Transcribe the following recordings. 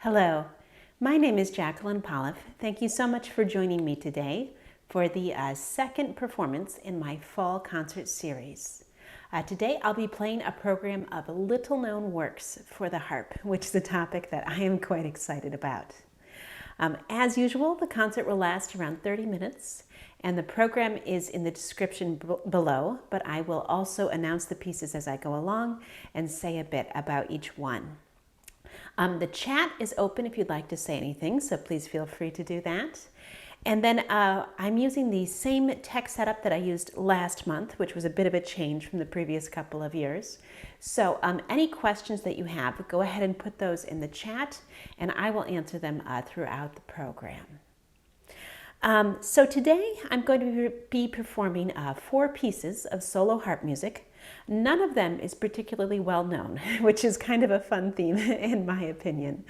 Hello, my name is Jacqueline Pollauf. Thank you so much for joining me today for the second performance in my fall concert series. Today I'll be playing a program of little-known works for the harp, which is a topic that I am quite excited about. As usual, the concert will last around 30 minutes, and the program is in the description below, but I will also announce the pieces as I go along and say a bit about each one. The chat is open if you'd like to say anything, so please feel free to do that. And then I'm using the same tech setup that I used last month, which was a bit of a change from the previous couple of years. So any questions that you have, go ahead and put those in the chat, and I will answer them throughout the program. So today I'm going to be performing 4 pieces of solo harp music. None of them is particularly well known, which is kind of a fun theme in my opinion.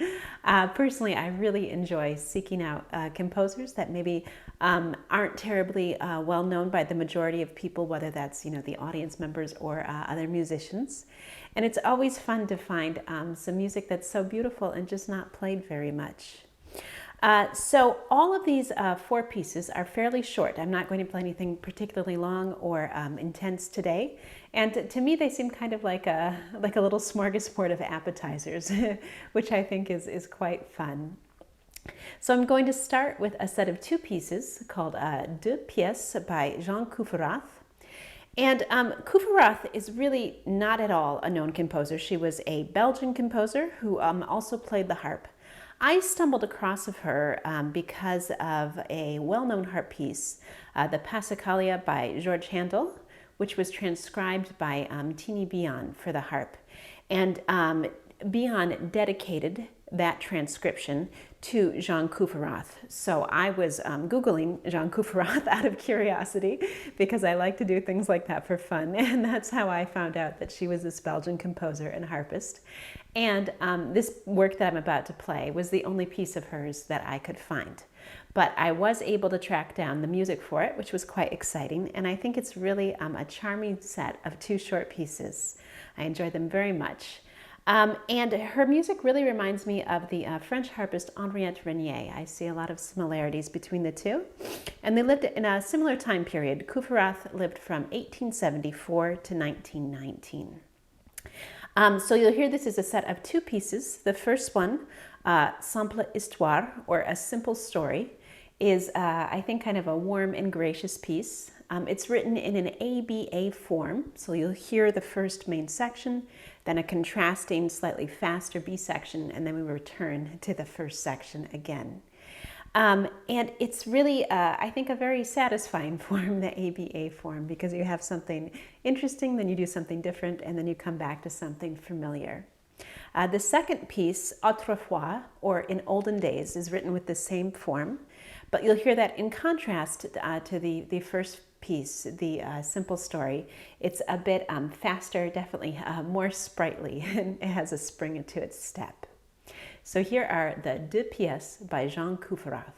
Personally, I really enjoy seeking out composers that maybe aren't terribly well known by the majority of people, whether that's the audience members or other musicians. And it's always fun to find some music that's so beautiful and just not played very much. So all of these 4 pieces are fairly short. I'm not going to play anything particularly long or intense today. And to me, they seem kind of like a little smorgasbord of appetizers, which I think is quite fun. So I'm going to start with a set of 2 pieces called Deux by Jeanne Kufferath. And Kufferath is really not at all a known composer. She was a Belgian composer who also played the harp. I stumbled across her because of a well-known harp piece, the Passacaglia by George Handel, which was transcribed by Tini Bian for the harp. And Bian dedicated that transcription to Jeanne Kufferath. So I was Googling Jeanne Kufferath out of curiosity because I like to do things like that for fun. And that's how I found out that she was this Belgian composer and harpist. And this work that I'm about to play was the only piece of hers that I could find. But I was able to track down the music for it, which was quite exciting. And I think it's really a charming set of 2 short pieces. I enjoyed them very much. And her music really reminds me of the French harpist Henriette Renier. I see a lot of similarities between the 2. And they lived in a similar time period. Kufferath lived from 1874 to 1919. So you'll hear this is a set of 2 pieces. The first one, Simple Histoire, or A Simple Story, is I think kind of a warm and gracious piece. It's written in an ABA form, so you'll hear the first main section, then a contrasting, slightly faster B section, and then we return to the first section again. And it's really, I think, a very satisfying form, the ABA form, because you have something interesting, then you do something different, and then you come back to something familiar. The second piece, Autrefois, or In Olden Days, is written with the same form, but you'll hear that in contrast to the first piece, the Simple Story. It's a bit faster, definitely more sprightly, and it has a spring to its step. So here are the Deux pièces by Jeanne Kufferath.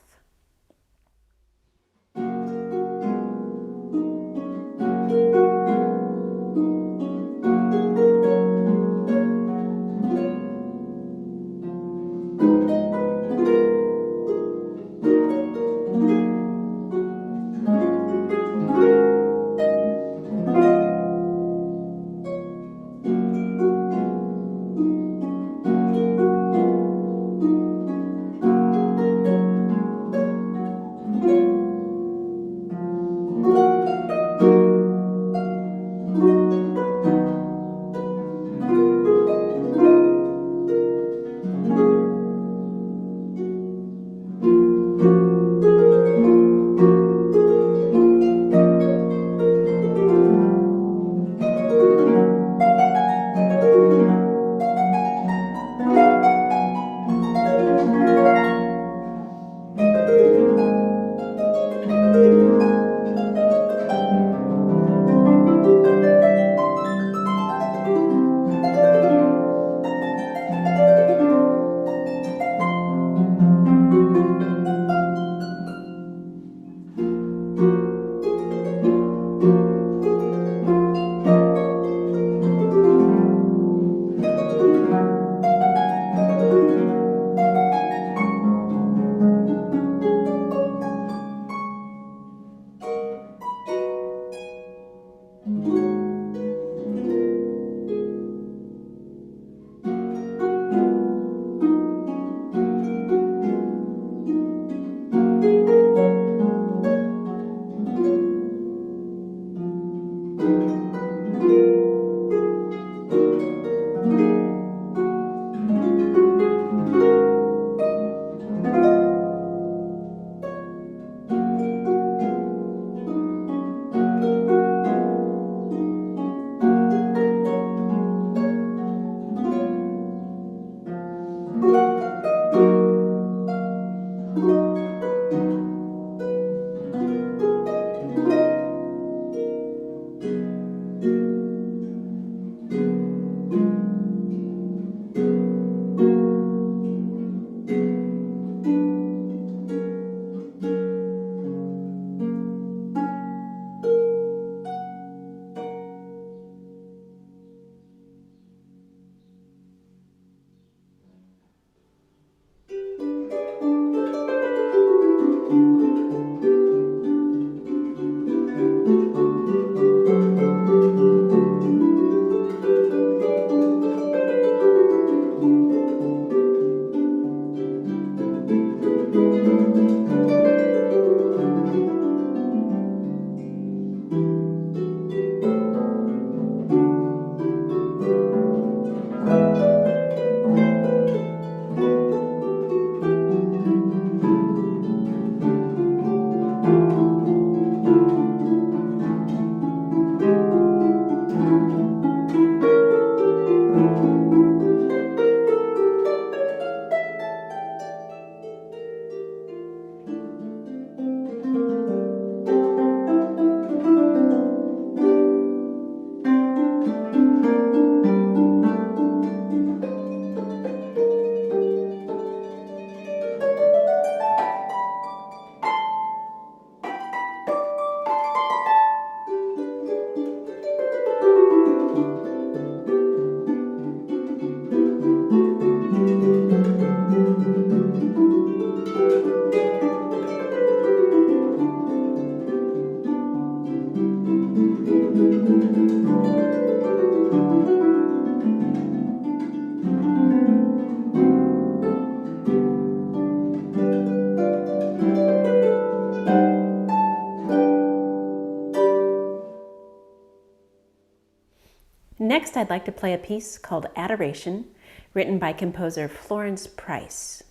Next, I'd like to play a piece called Adoration, written by composer Florence Price.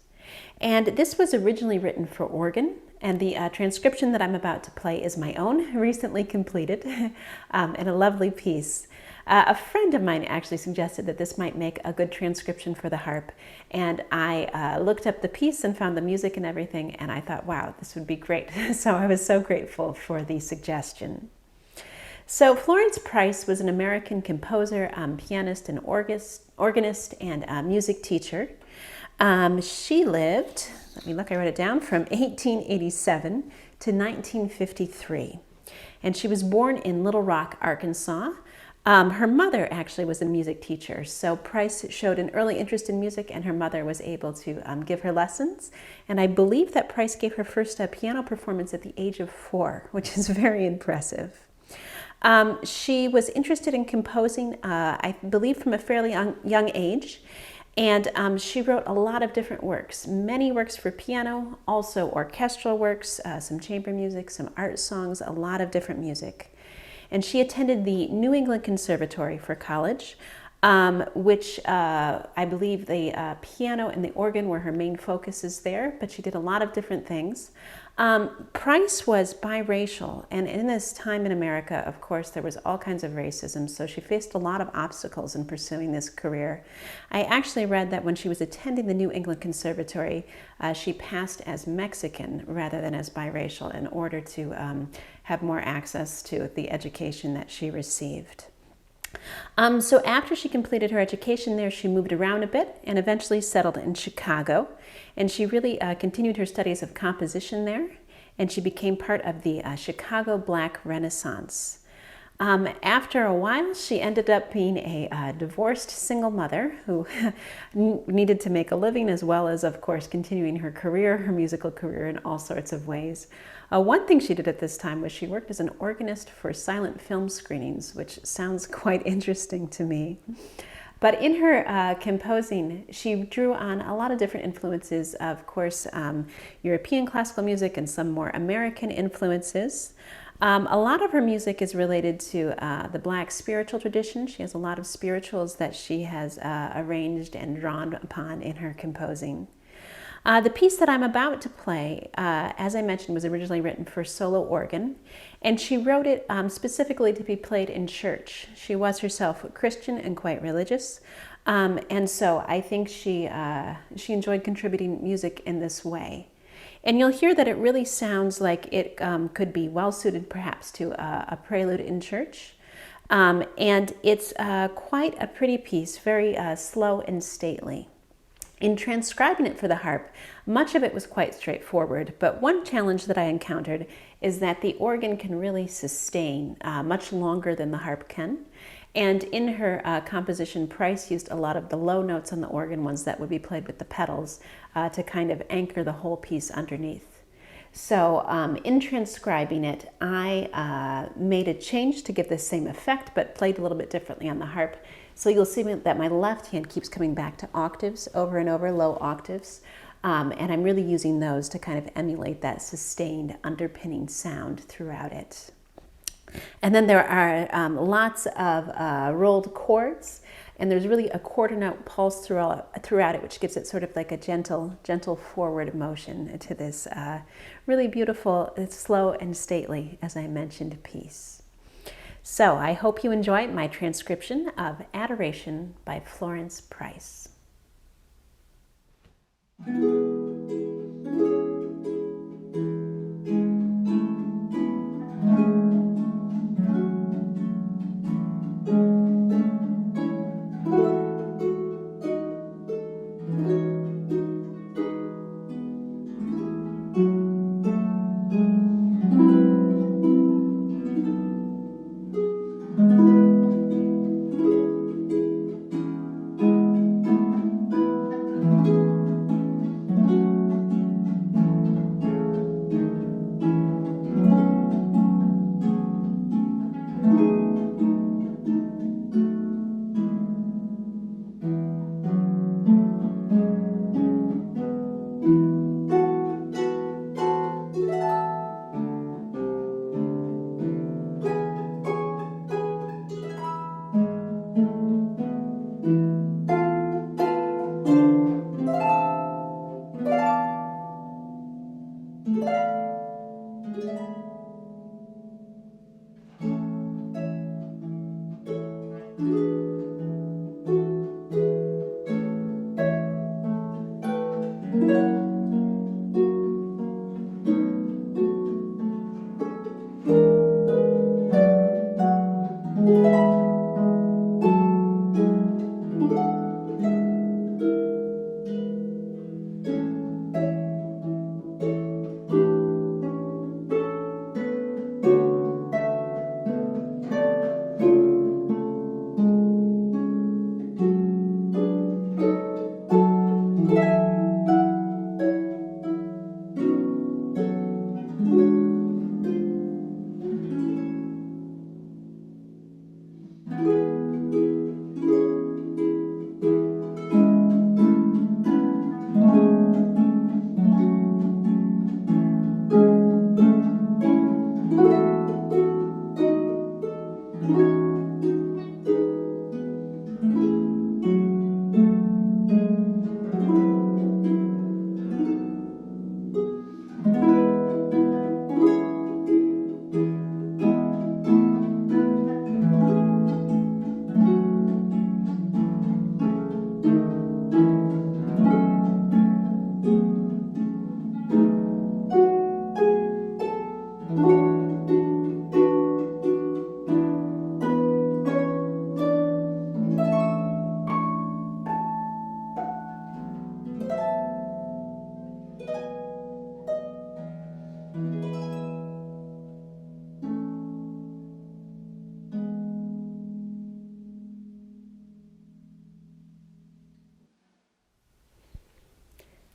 And this was originally written for organ, and the transcription that I'm about to play is my own, recently completed, and a lovely piece. A friend of mine actually suggested that this might make a good transcription for the harp, and I looked up the piece and found the music and everything, and I thought, wow, this would be great. So I was so grateful for the suggestion. So Florence Price was an American composer, pianist, and organist, and music teacher. She lived, let me look, I wrote it down, from 1887 to 1953. And she was born in Little Rock, Arkansas. Her mother actually was a music teacher, so Price showed an early interest in music, and her mother was able to give her lessons. And I believe that Price gave her first piano performance at the age of 4, which is very impressive. She was interested in composing, I believe, from a fairly young age, and she wrote a lot of different works, many works for piano, also orchestral works, some chamber music, some art songs, a lot of different music. And she attended the New England Conservatory for college, which I believe the piano and the organ were her main focuses there, but she did a lot of different things. Price was biracial, and in this time in America, of course, there was all kinds of racism, so she faced a lot of obstacles in pursuing this career. I actually read that when she was attending the New England Conservatory, she passed as Mexican rather than as biracial in order to have more access to the education that she received. So after she completed her education there, she moved around a bit and eventually settled in Chicago. And she really continued her studies of composition there, and she became part of the Chicago Black Renaissance. After a while, she ended up being a divorced single mother who needed to make a living, as well as, of course, continuing her career, her musical career, in all sorts of ways. One thing she did at this time was she worked as an organist for silent film screenings, which sounds quite interesting to me. But in her composing, she drew on a lot of different influences, of course, European classical music and some more American influences. A lot of her music is related to the Black spiritual tradition. She has a lot of spirituals that she has arranged and drawn upon in her composing. The piece that I'm about to play, as I mentioned, was originally written for solo organ, and she wrote it specifically to be played in church. She was herself Christian and quite religious, and so I think she enjoyed contributing music in this way. And you'll hear that it really sounds like it could be well suited perhaps to a prelude in church. And it's quite a pretty piece, very slow and stately. In transcribing it for the harp, much of it was quite straightforward, but one challenge that I encountered is that the organ can really sustain much longer than the harp can. And in her composition, Price used a lot of the low notes on the organ, ones that would be played with the pedals, to kind of anchor the whole piece underneath. So in transcribing it, I made a change to give the same effect, but played a little bit differently on the harp. So you'll see that my left hand keeps coming back to octaves over and over, low octaves. And I'm really using those to kind of emulate that sustained underpinning sound throughout it. And then there are lots of rolled chords, and there's really a quarter note pulse throughout it, which gives it sort of like a gentle forward motion to this really beautiful, slow and stately, as I mentioned, piece. So I hope you enjoy my transcription of Adoration by Florence Price.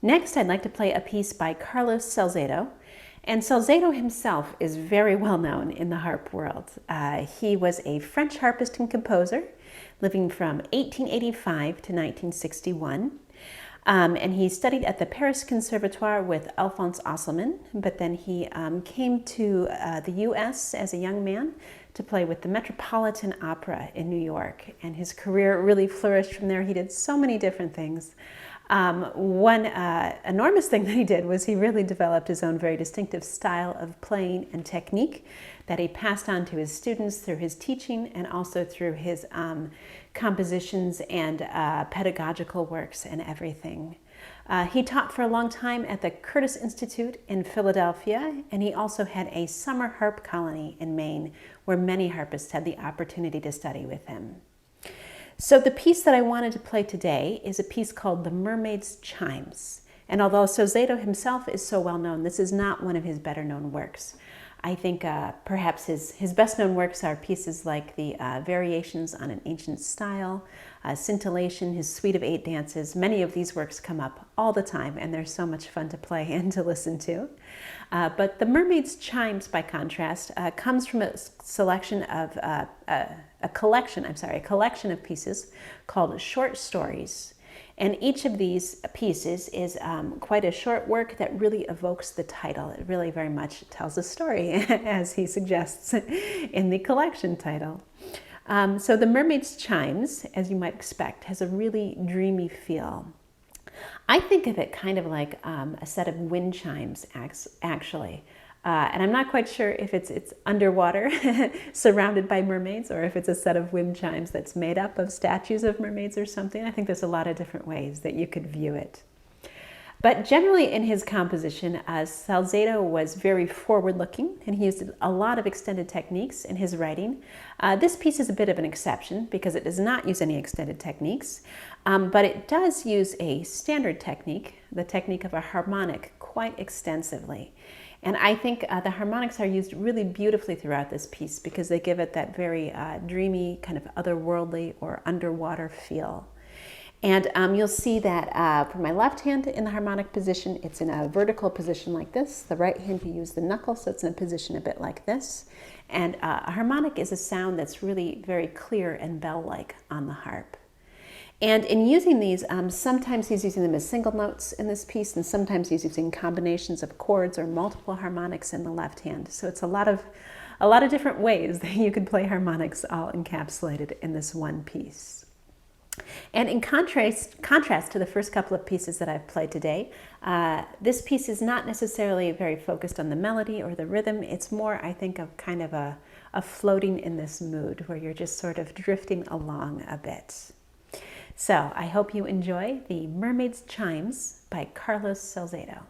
Next, I'd like to play a piece by Carlos Salzedo. And Salzedo himself is very well known in the harp world. He was a French harpist and composer, living from 1885 to 1961. And he studied at the Paris Conservatoire with Alphonse Osselman, but then he came to the U.S. as a young man to play with the Metropolitan Opera in New York. And his career really flourished from there. He did so many different things. One enormous thing that he did was he really developed his own very distinctive style of playing and technique that he passed on to his students through his teaching and also through his compositions and pedagogical works and everything. He taught for a long time at the Curtis Institute in Philadelphia, and he also had a summer harp colony in Maine where many harpists had the opportunity to study with him. So the piece that I wanted to play today is a piece called The Mermaid's Chimes. And although Salzedo himself is so well known, this is not one of his better known works. I think perhaps his best known works are pieces like the Variations on an Ancient Style, Scintillation, his Suite of 8 Dances. Many of these works come up all the time, and they're so much fun to play and to listen to. But The Mermaid's Chimes, by contrast, comes from a collection of pieces called Short Stories. And each of these pieces is quite a short work that really evokes the title. It really very much tells a story, as he suggests in the collection title. So The Mermaid's Chimes, as you might expect, has a really dreamy feel. I think of it kind of like a set of wind chimes, actually. And I'm not quite sure if it's underwater, surrounded by mermaids, or if it's a set of wind chimes that's made up of statues of mermaids or something. I think there's a lot of different ways that you could view it. But generally in his composition, Salzedo was very forward-looking, and he used a lot of extended techniques in his writing. This piece is a bit of an exception because it does not use any extended techniques, but it does use a standard technique, the technique of a harmonic, quite extensively. And I think the harmonics are used really beautifully throughout this piece because they give it that very dreamy, kind of otherworldly or underwater feel. And you'll see that for my left hand in the harmonic position, it's in a vertical position like this. The right hand, you use the knuckle, so it's in a position a bit like this. And a harmonic is a sound that's really very clear and bell-like on the harp. And in using these, sometimes he's using them as single notes in this piece, and sometimes he's using combinations of chords or multiple harmonics in the left hand. So it's a lot of different ways that you could play harmonics all encapsulated in this one piece. And in contrast to the first couple of pieces that I've played today, this piece is not necessarily very focused on the melody or the rhythm. It's more, I think, of kind of a floating in this mood where you're just sort of drifting along a bit. So I hope you enjoy The Mermaid's Chimes by Carlos Salzedo.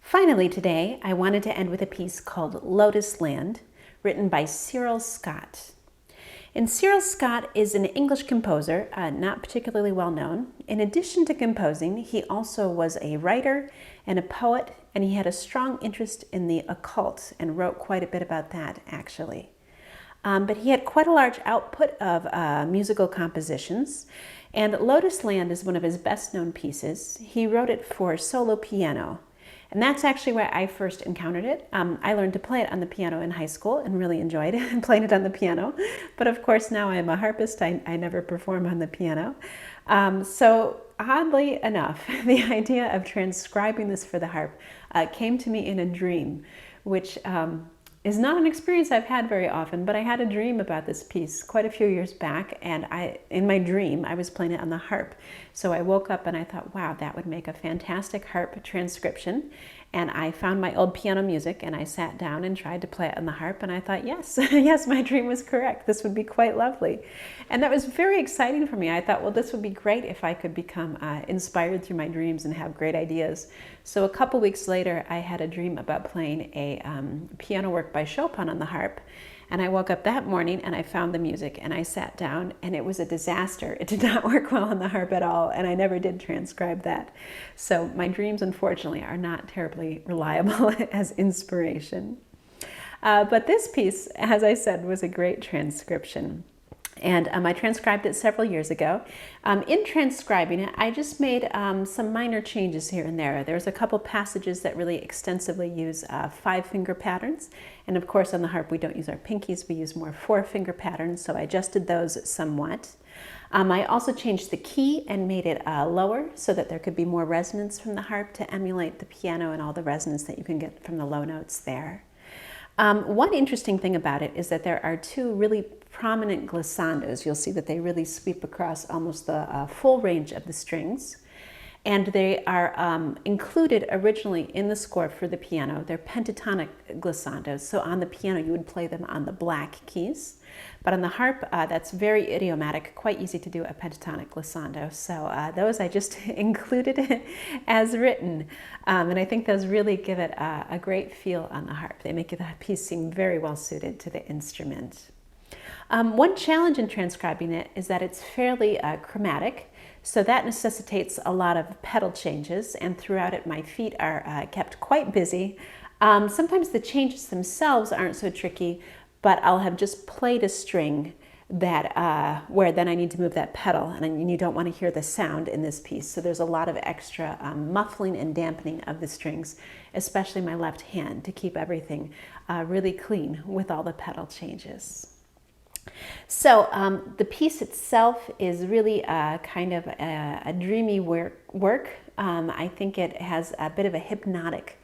Finally today, I wanted to end with a piece called Lotus Land, written by Cyril Scott. And Cyril Scott is an English composer, not particularly well known. In addition to composing, he also was a writer and a poet, and he had a strong interest in the occult and wrote quite a bit about that, actually. But he had quite a large output of musical compositions, and Lotus Land is one of his best-known pieces. He wrote it for solo piano. And that's actually where I first encountered it. I learned to play it on the piano in high school and really enjoyed it, playing it on the piano. But of course, now I'm a harpist. I never perform on the piano. So oddly enough, the idea of transcribing this for the harp came to me in a dream, which is not an experience I've had very often, but I had a dream about this piece quite a few years back, and in my dream, I was playing it on the harp. So I woke up and I thought, wow, that would make a fantastic harp transcription. And I found my old piano music and I sat down and tried to play it on the harp, and I thought, yes, yes, my dream was correct. This would be quite lovely. And that was very exciting for me. I thought, well, this would be great if I could become inspired through my dreams and have great ideas. So a couple weeks later, I had a dream about playing a piano work by Chopin on the harp. And I woke up that morning and I found the music and I sat down, and it was a disaster. It did not work well on the harp at all, and I never did transcribe that. So my dreams, unfortunately, are not terribly reliable as inspiration. But this piece, as I said, was a great transcription. And I transcribed it several years ago. In transcribing it, I just made some minor changes here and there. There's a couple passages that really extensively use 5-finger patterns. And of course, on the harp, we don't use our pinkies. We use more 4-finger patterns, so I adjusted those somewhat. I also changed the key and made it lower so that there could be more resonance from the harp to emulate the piano and all the resonance that you can get from the low notes there. One interesting thing about it is that there are 2 really prominent glissandos. You'll see that they really sweep across almost the full range of the strings. And they are included originally in the score for the piano. They're pentatonic glissandos. So on the piano, you would play them on the black keys. But on the harp, that's very idiomatic, quite easy to do a pentatonic glissando. So those I just included as written. And I think those really give it a great feel on the harp. They make the piece seem very well suited to the instrument. One challenge in transcribing it is that it's fairly chromatic. So that necessitates a lot of pedal changes, and throughout it my feet are kept quite busy. Sometimes the changes themselves aren't so tricky, but I'll have just played a string that where then I need to move that pedal, and you don't want to hear the sound in this piece. So there's a lot of extra muffling and dampening of the strings, especially my left hand, to keep everything really clean with all the pedal changes. So the piece itself is really kind of a dreamy work. I think it has a bit of a hypnotic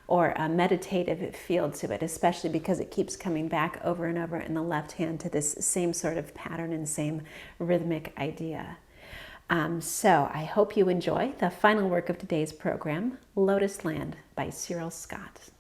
or a meditative feel to it, especially because it keeps coming back over and over in the left hand to this same sort of pattern and same rhythmic idea. So I hope you enjoy the final work of today's program, Lotus Land by Cyril Scott.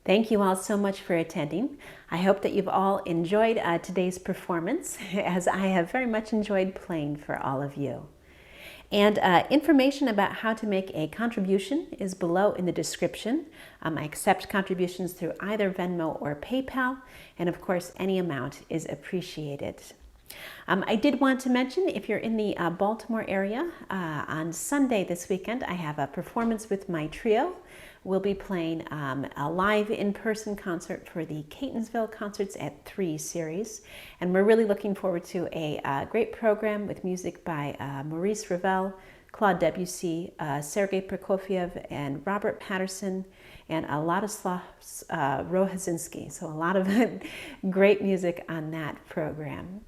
Thank you all so much for attending. I hope that you've all enjoyed today's performance, as I have very much enjoyed playing for all of you. And information about how to make a contribution is below in the description. I accept contributions through either Venmo or PayPal, and of course any amount is appreciated. I did want to mention, if you're in the Baltimore area, on Sunday this weekend I have a performance with my trio. We'll be playing a live in-person concert for the Catonsville Concerts at 3 series. And we're really looking forward to a great program with music by Maurice Ravel, Claude Debussy, Sergei Prokofiev, and Robert Patterson, and Ladislav Rohazinski. So a lot of great music on that program.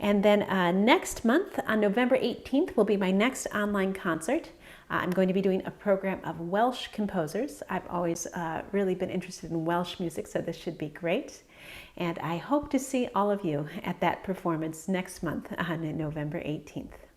And then next month, on November 18th, will be my next online concert. I'm going to be doing a program of Welsh composers. I've always really been interested in Welsh music, so this should be great. And I hope to see all of you at that performance next month on November 18th.